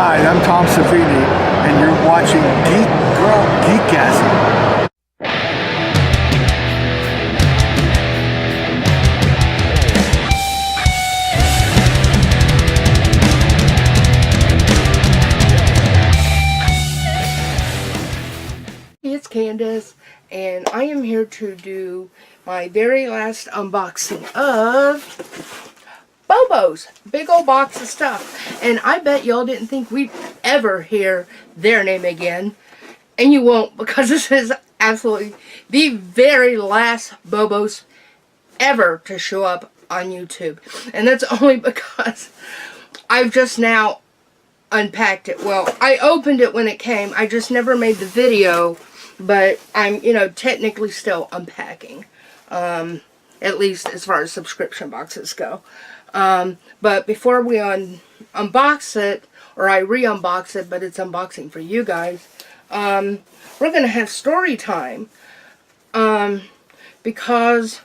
Hi, I'm Tom Savini, and you're watching Geekgasm. It's Candace, and I am here to do my very last unboxing of BoBoS. Big old box of stuff. And I bet y'all didn't think we'd ever hear their name again. And you won't, because this is absolutely the very last BoBoS ever to show up on YouTube. And that's only because I've just now unpacked it. Well, I opened it when it came. I just never made the video, but I'm, technically still unpacking. At least as far as subscription boxes go. But before we unbox it, or I re-unbox it, but it's unboxing for you guys, we're going to have story time. Because,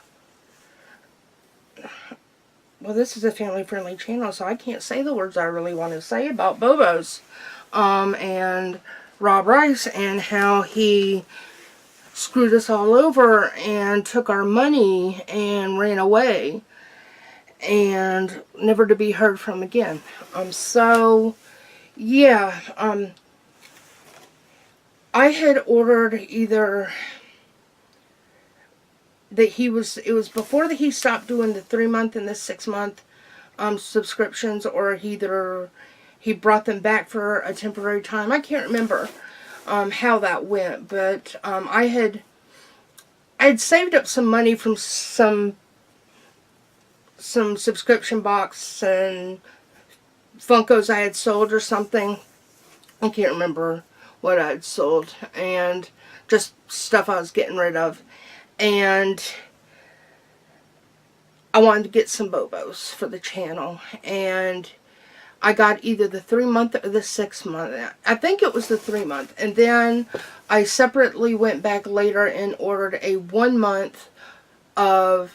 well, this is a family-friendly channel, so I can't say the words I really want to say about BoBoS. And Rob Rice, and how he screwed us all over and took our money and ran away and never to be heard from again. So yeah, I had ordered either that it was before that he stopped doing the 3-month and the 6-month subscriptions, or either he brought them back for a temporary time. I can't remember how that went, but I had saved up some money from some subscription box and Funkos I had sold or something. I can't remember what I had sold, and just stuff I was getting rid of. And I wanted to get some BoBoS for the channel, and I got either the 3-month or the 6-month. I think it was the 3-month. And then I separately went back later and ordered a 1-month of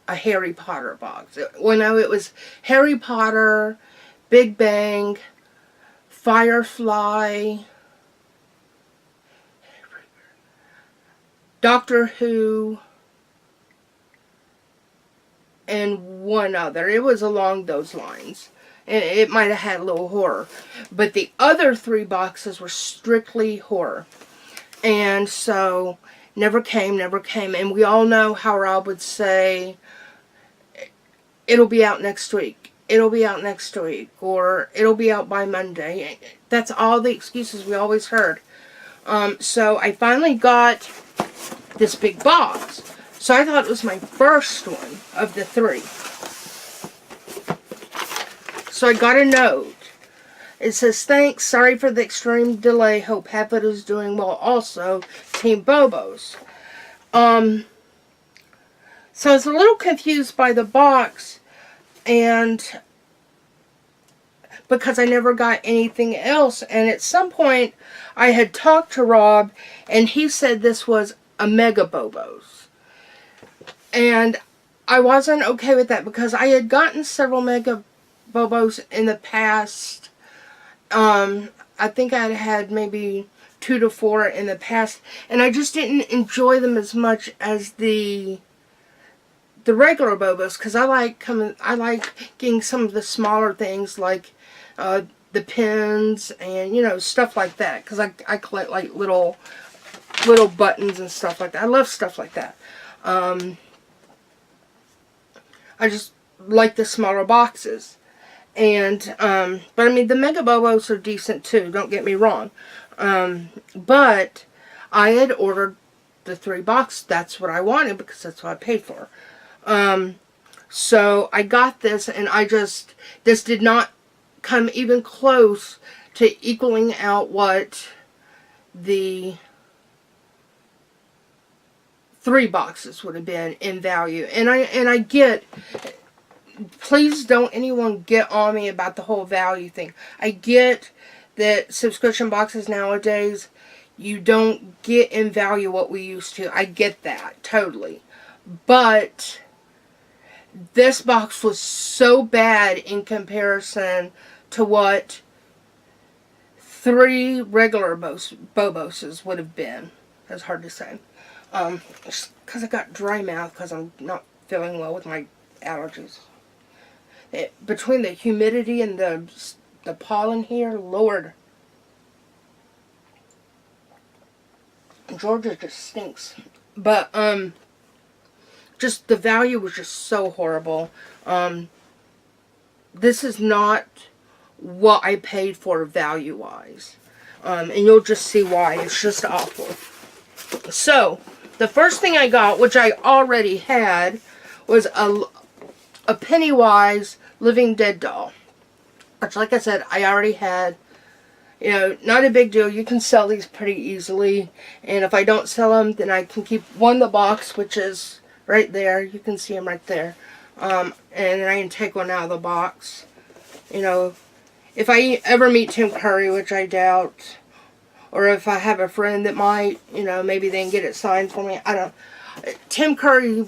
a Harry Potter box. Well, no, it was Harry Potter, Big Bang, Firefly, Doctor Who, and one other. It was along those lines. And it might have had a little horror. But the other 3 boxes were strictly horror. And so, never came. And we all know how Rob would say, it'll be out next week. It'll be out next week. Or, it'll be out by Monday. That's all the excuses we always heard. So, I finally got this big box. So, I thought it was my first one of the 3. So I got a note. It says, thanks, sorry for the extreme delay. Hope Habit is doing well. Also, Team BoBoS. So I was a little confused by the box, and because I never got anything else. And at some point, I had talked to Rob, and he said this was a mega BoBoS. And I wasn't okay with that, because I had gotten several mega BoBoS in the past. I think I had maybe 2 to 4 in the past, and I just didn't enjoy them as much as the regular BoBoS, because I like getting some of the smaller things, like the pins and stuff like that, because I collect like little buttons and stuff like that. I love stuff like that. I just like the smaller boxes. And, but I mean, the Mega BoBoS are decent too, don't get me wrong. But I had ordered the 3 box. That's what I wanted, because that's what I paid for. So I got this, and this did not come even close to equaling out what the 3 boxes would have been in value. And I get, please don't anyone get on me about the whole value thing. I get that subscription boxes nowadays, you don't get in value what we used to. I get that, totally. But this box was so bad in comparison to what 3 regular BoBoSes would have been. That's hard to say. Just because I got dry mouth because I'm not feeling well with my allergies. Between the humidity and the pollen here, Lord. Georgia just stinks. But, just the value was just so horrible. This is not what I paid for value-wise. And you'll just see why. It's just awful. So, the first thing I got, which I already had, was a Pennywise Living Dead doll. Which, like I said, I already had. You know, not a big deal. You can sell these pretty easily. And if I don't sell them, then I can keep one in the box, which is right there. You can see them right there. And then I can take one out of the box. You know, if I ever meet Tim Curry, which I doubt, or if I have a friend that might, you know, maybe they can get it signed for me. I don't. Tim Curry,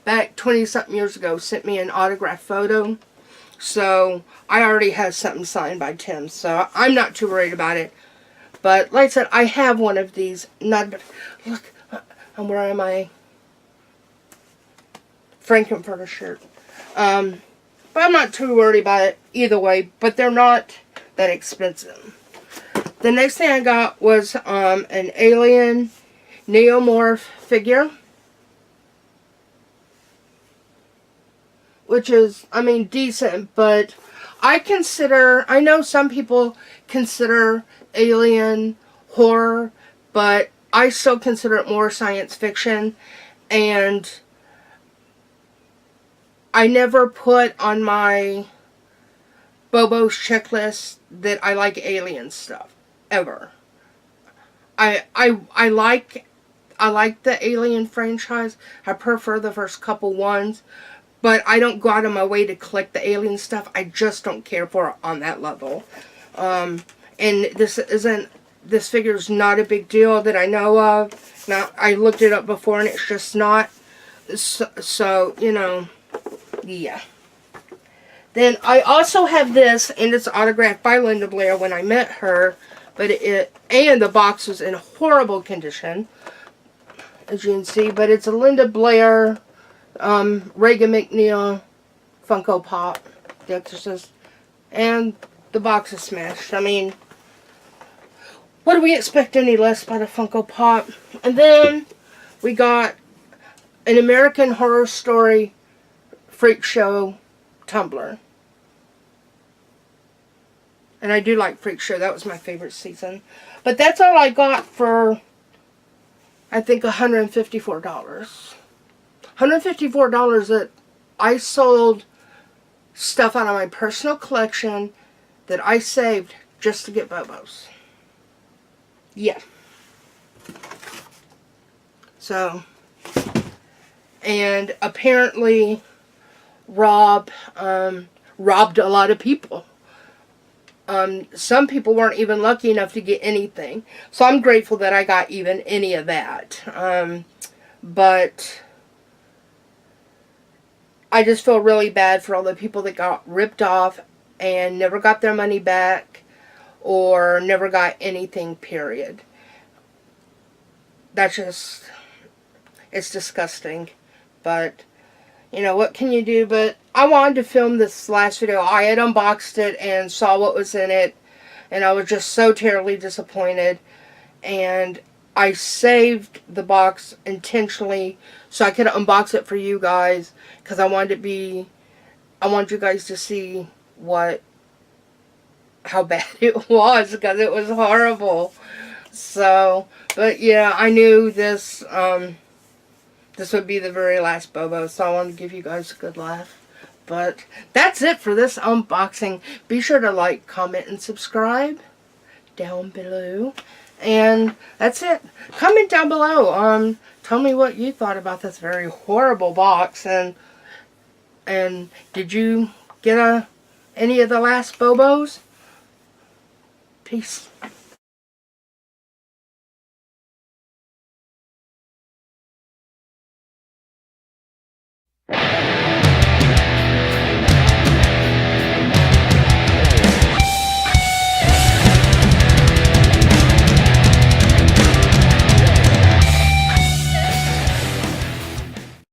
back 20-something years ago, sent me an autographed photo. So, I already have something signed by Tim. So, I'm not too worried about it. But, like I said, I have one of these. Look, I'm wearing my Frankenfurter shirt. But I'm not too worried about it either way. But they're not that expensive. The next thing I got was an Alien Neomorph figure. Which is, I mean, decent, but I know some people consider Alien horror, but I still consider it more science fiction, and I never put on my BoBoS checklist that I like Alien stuff, ever. I like the Alien franchise. I prefer the first couple ones. But I don't go out of my way to collect the Alien stuff. I just don't care for it on that level. And this figure's not a big deal that I know of. Now, I looked it up before and it's just not. So you know, yeah. Then I also have this, and it's autographed by Linda Blair when I met her. But and the box was in horrible condition, as you can see. But it's a Linda Blair Reagan McNeil Funko Pop, The Exorcist, and the box is smashed. I mean, what do we expect any less about a Funko Pop? And then we got an American Horror Story Freak Show tumbler. And I do like Freak Show. That was my favorite season. But that's all I got for, I think, $154. $154 that I sold stuff out of my personal collection that I saved just to get BoBoS. Yeah. So, and apparently Rob robbed a lot of people. Some people weren't even lucky enough to get anything. So I'm grateful that I got even any of that. But I just feel really bad for all the people that got ripped off and never got their money back or never got anything, period. That's just, it's disgusting. But, you know, what can you do? But I wanted to film this last video. I had unboxed it and saw what was in it, and I was just so terribly disappointed. And I saved the box intentionally so I could unbox it for you guys, because I wanted you guys to see how bad it was, because it was horrible. So, but yeah, I knew this would be the very last BoBoS, so I wanted to give you guys a good laugh. But that's it for this unboxing. Be sure to like, comment, and subscribe down below. And that's it. Comment down below. Tell me what you thought about this very horrible box. And did you get any of the last BoBoS? Peace.